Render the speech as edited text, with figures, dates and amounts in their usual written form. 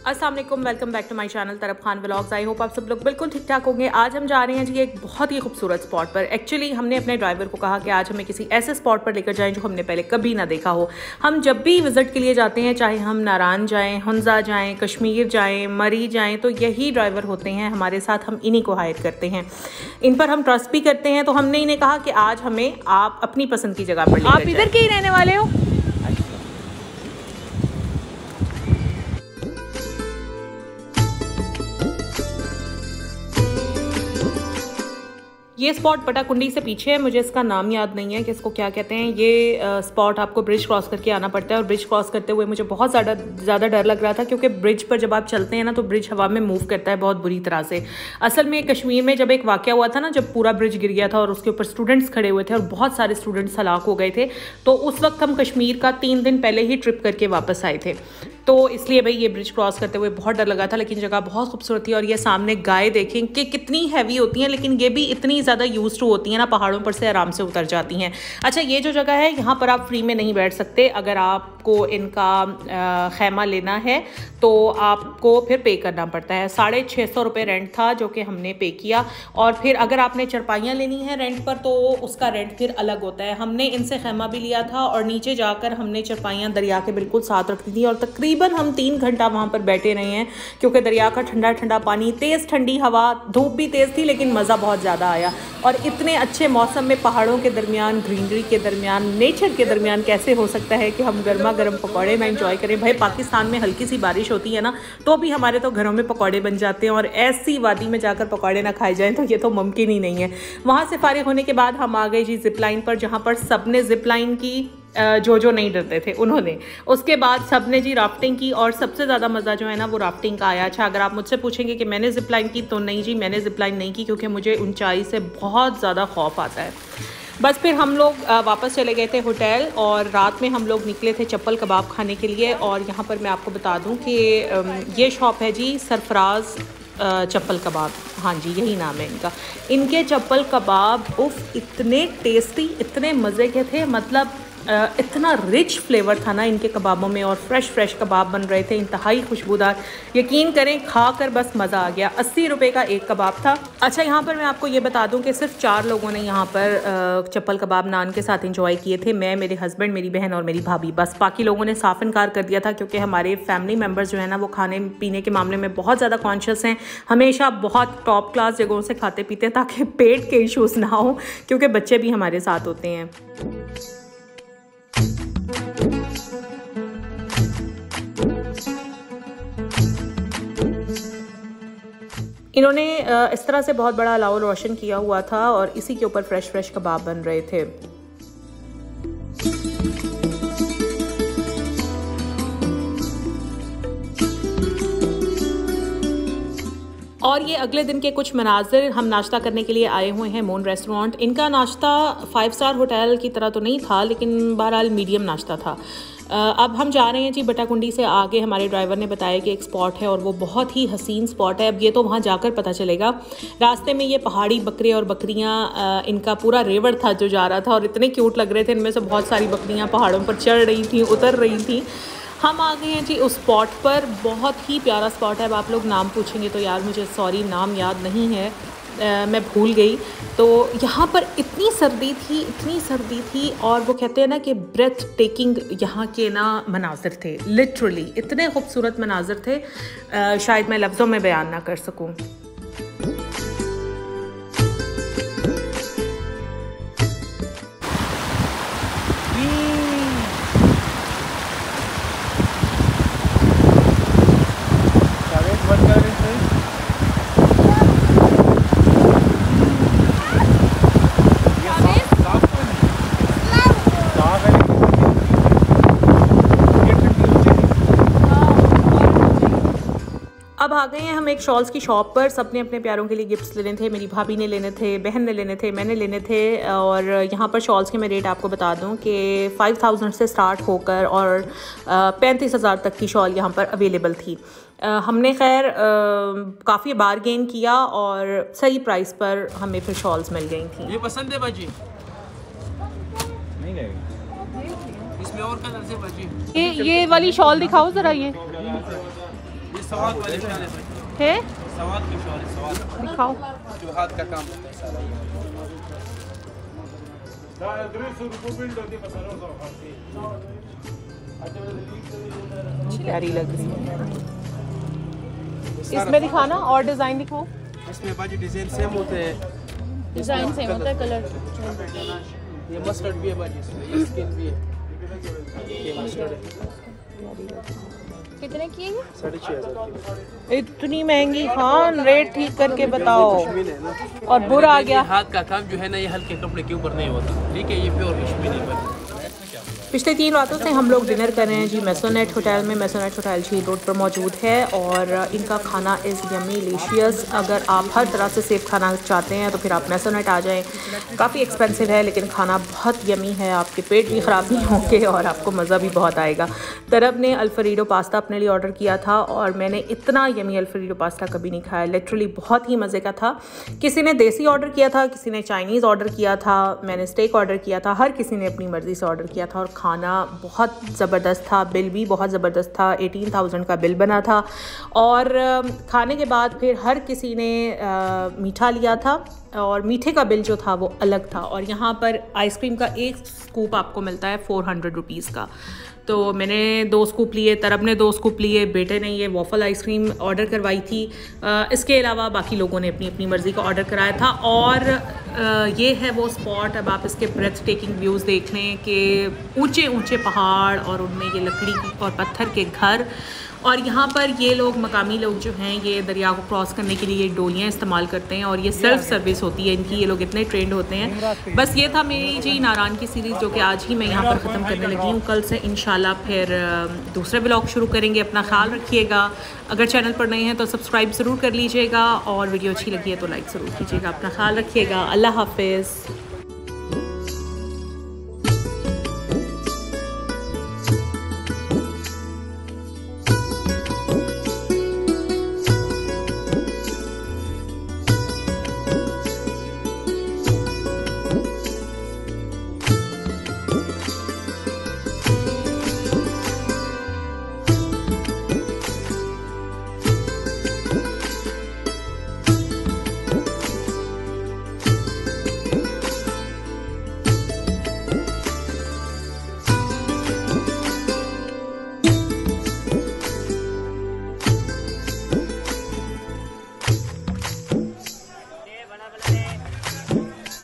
अस्सलाम वालेकुम, welcome back to my channel Taraf Khan vlogs. I hope आप सब लोग बिल्कुल ठीक ठाक होंगे। आज हम जा रहे हैं जी एक बहुत ही खूबसूरत स्पॉट पर। एक्चुअली हमने अपने ड्राइवर को कहा कि आज हमें किसी ऐसे स्पॉट पर लेकर जाएं जो हमने पहले कभी ना देखा हो। हम जब भी विज़िट के लिए जाते हैं, चाहे हम नारान जाएँ, हुंजा जाएँ, कश्मीर जाएँ, मरी जाएँ, तो यही ड्राइवर होते हैं हमारे साथ। हम इन्हीं को हायर करते हैं, इन पर हम ट्रस्ट भी करते हैं। तो हमने इन्हें कहा कि आज हमें आप अपनी पसंद की जगह पर लेकर आप इधर के ही रहने वाले हो? ये स्पॉट पटाकुंडी से पीछे है। मुझे इसका नाम याद नहीं है कि इसको क्या कहते हैं। ये स्पॉट आपको ब्रिज क्रॉस करके आना पड़ता है और ब्रिज क्रॉस करते हुए मुझे बहुत ज़्यादा डर लग रहा था, क्योंकि ब्रिज पर जब आप चलते हैं ना तो ब्रिज हवा में मूव करता है बहुत बुरी तरह से। असल में कश्मीर में जब एक वाक़या हुआ था ना, जब पूरा ब्रिज गिर गया था और उसके ऊपर स्टूडेंट्स खड़े हुए थे और बहुत सारे स्टूडेंट्स हलाक हो गए थे, तो उस वक्त हम कश्मीर का 3 दिन पहले ही ट्रिप करके वापस आए थे। तो इसलिए भाई ये ब्रिज क्रॉस करते हुए बहुत डर लगा था, लेकिन जगह बहुत खूबसूरत थी। और ये सामने गाय देखें कि कितनी हैवी होती हैं, लेकिन ये भी इतनी ज़्यादा यूज्ड टू होती हैं ना, पहाड़ों पर से आराम से उतर जाती हैं। अच्छा, ये जो जगह है यहाँ पर आप फ्री में नहीं बैठ सकते। अगर आपको इनका खैमा लेना है तो आपको फिर पे करना पड़ता है। 650 रुपये रेंट था जो कि हमने पे किया। और फिर अगर आपने चरपाइयाँ लेनी है रेंट पर तो उसका रेंट फिर अलग होता है। हमने इनसे खैमा भी लिया था और नीचे जाकर हमने चरपाइयाँ दरिया के बिल्कुल साथ रख दी थी। और तकरीबन हम 3 घंटा वहाँ पर बैठे रहे हैं, क्योंकि दरिया का ठंडा ठंडा पानी, तेज़ ठंडी हवा, धूप भी तेज़ थी, लेकिन मज़ा बहुत ज़्यादा आया। और इतने अच्छे मौसम में पहाड़ों के दरमियान, ग्रीनरी के दरमियान, नेचर के दरमियान कैसे हो सकता है कि हम गर्मा गर्म पकौड़े ना इंजॉय करें। भाई पाकिस्तान में हल्की सी बारिश होती है ना, तो भी हमारे तो घरों में पकौड़े बन जाते हैं, और ऐसी वादी में जाकर पकौड़े ना खाए जाएं तो ये तो मुमकिन ही नहीं है। वहाँ से फारिग होने के बाद हम आ गए जी जिप लाइन पर, जहाँ पर सब ने जिप लाइन की, जो नहीं डरते थे उन्होंने। उसके बाद सब ने जी राफ्टिंग की, और सबसे ज़्यादा मज़ा जो है ना वो राफ्टिंग का आया। अच्छा, अगर आप मुझसे पूछेंगे कि मैंने जिप लाइन की, तो नहीं जी, मैंने जिप लाइन नहीं की, क्योंकि मुझे ऊंचाई से बहुत ज़्यादा खौफ आता है। बस फिर हम लोग वापस चले गए थे होटल, और रात में हम लोग निकले थे चप्पल कबाब खाने के लिए। और यहाँ पर मैं आपको बता दूँ कि ये शॉप है जी सरफराज चप्पल कबाब, हाँ जी यही नाम है इनका। इनके चप्पल कबाब उफ इतने टेस्टी, इतने मज़े के थे, मतलब इतना रिच फ्लेवर था ना इनके कबाबों में, और फ्रेश कबाब बन रहे थे, इंतहाई खुशबूदार। यकीन करें, खा कर बस मज़ा आ गया। 80 रुपये का एक कबाब था। अच्छा, यहाँ पर मैं आपको ये बता दूँ कि सिर्फ 4 लोगों ने यहाँ पर चप्पल कबाब नान के साथ इंजॉय किए थे। मैं, मेरे हस्बैंड, मेरी बहन और मेरी भाभी। बस बाकी लोगों ने साफ इनकार कर दिया था, क्योंकि हमारे फैमिली मेम्बर्स जो है ना वो खाने पीने के मामले में बहुत ज़्यादा कॉन्शियस हैं। हमेशा बहुत टॉप क्लास जगहों से खाते पीते हैं, ताकि पेट के इश्यूज़ ना हो, क्योंकि बच्चे भी हमारे साथ होते हैं। इन्होंने इस तरह से बहुत बड़ा अलाव रोशन किया हुआ था, और इसी के ऊपर फ्रेश कबाब बन रहे थे। और ये अगले दिन के कुछ मनाजिर। हम नाश्ता करने के लिए आए हुए हैं मून रेस्टोरेंट। इनका नाश्ता 5 स्टार होटल की तरह तो नहीं था, लेकिन बहरहाल मीडियम नाश्ता था। अब हम जा रहे हैं जी बटाकुंडी से आगे। हमारे ड्राइवर ने बताया कि एक स्पॉट है और वो बहुत ही हसीन स्पॉट है। अब ये तो वहाँ जाकर पता चलेगा। रास्ते में ये पहाड़ी बकरे और बकरियाँ, इनका पूरा रेवड़ था जो जा रहा था, और इतने क्यूट लग रहे थे। इनमें से बहुत सारी बकरियाँ पहाड़ों पर चढ़ रही थी, उतर रही थी। हम आ गए हैं जी उस स्पॉट पर। बहुत ही प्यारा स्पॉट है। अब आप लोग नाम पूछेंगे तो यार मुझे सॉरी नाम याद नहीं है, मैं भूल गई। तो यहाँ पर इतनी सर्दी थी, और वो कहते हैं ना कि ब्रेथ टेकिंग यहाँ के ना मनाजिर थे। लिटरली इतने खूबसूरत मनाजिर थे, शायद मैं लफ्ज़ों में बयान ना कर सकूँ। अब आ गए हैं हम एक शॉल्स की शॉप पर। सबने अपने प्यारों के लिए गिफ्ट्स लेने थे। मेरी भाभी ने लेने थे, बहन ने लेने थे, मैंने लेने थे। और यहाँ पर शॉल्स के मैं रेट आपको बता दूँ कि 5000 से स्टार्ट होकर और 35,000 तक की शॉल यहाँ पर अवेलेबल थी। हमने खैर काफ़ी बारगेन किया और सही प्राइस पर हमें फिर शॉल्स मिल गई थी। ये पसंद है बाजी? नहीं इसमें और कलर से बाजी। ये वाली शॉल दिखाओ ज़रा। ये सवाद वाले प्याले है। सवाद के प्याले, सवाद दिखाओ। जो हाथ का काम होता है सारा। प्यारी लग रही है। इसमें दिखाना और डिजाइन दिखाओ। इसमें बाकी डिजाइन सेम होते हैं, डिजाइन सेम होता है, कलर। ये मस्टर्ड भी है बाजी, इसमें ये स्किन भी है, ये मस्टर्ड है। कितने की है ये? 6,500। इतनी महंगी? हाँ, रेट ठीक करके बताओ। और बुरा आ गया। हाथ का काम जो है ना, ये हल्के कपड़े के ऊपर नहीं होता, ठीक है, ये प्योर कश्मीरी है। पिछले 3 रातों से हम लोग डिनर कर रहे हैं जी मेसोनेट होटल में। मेसोनेट होटल झील रोड पर मौजूद है और इनका खाना इज़ यमी डिलीशियस। अगर आप हर तरह से सेफ खाना चाहते हैं तो फिर आप मेसोनेट आ जाएं। काफ़ी एक्सपेंसिव है लेकिन खाना बहुत यमी है, आपके पेट भी ख़राब नहीं होंगे और आपको मज़ा भी बहुत आएगा। तरब ने अल्फ्रेडो पास्ता अपने लिए ऑर्डर किया था और मैंने इतना यमी अल्फ्रेडो पास्ता कभी नहीं खाया, लिटरली बहुत ही मज़े का था। किसी ने देसी ऑर्डर किया था, किसी ने चाइनीज़ ऑर्डर किया था, मैंने स्टेक ऑर्डर किया था, हर किसी ने अपनी मर्ज़ी से ऑर्डर किया था और खाना बहुत ज़बरदस्त था। बिल भी बहुत ज़बरदस्त था, 18,000 का बिल बना था। और खाने के बाद फिर हर किसी ने मीठा लिया था और मीठे का बिल जो था वो अलग था। और यहाँ पर आइसक्रीम का एक स्कूप आपको मिलता है 400 रुपीज़ का। तो मैंने 2 स्कूप लिए, तरब ने 2 स्कूप लिए, बेटे ने ये वॉफल आइसक्रीम ऑर्डर करवाई थी। इसके अलावा बाकी लोगों ने अपनी अपनी मर्ज़ी का ऑर्डर कराया था। और ये है वो स्पॉट। अब आप इसके ब्रेथ टेकिंग व्यूज़ देख लें कि ऊंचे ऊंचे पहाड़ और उनमें ये लकड़ी और पत्थर के घर। और यहाँ पर ये लोग, मकामी लोग जो हैं, ये दरिया को क्रॉस करने के लिए ये डोलियाँ इस्तेमाल करते हैं और ये सेल्फ सर्विस होती है इनकी। ये लोग इतने ट्रेंड होते हैं। बस ये था मेरी जी नारान की सीरीज़, जो कि आज ही मैं यहाँ पर ख़त्म करने लगी हूँ। कल से इंशाल्लाह फिर दूसरे ब्लॉग शुरू करेंगे। अपना ख्याल रखिएगा। अगर चैनल पर नए हैं तो सब्सक्राइब ज़रूर कर लीजिएगा और वीडियो अच्छी लगी है तो लाइक ज़रूर कीजिएगा। अपना ख्याल रखिएगा। अल्लाह हाफिज़।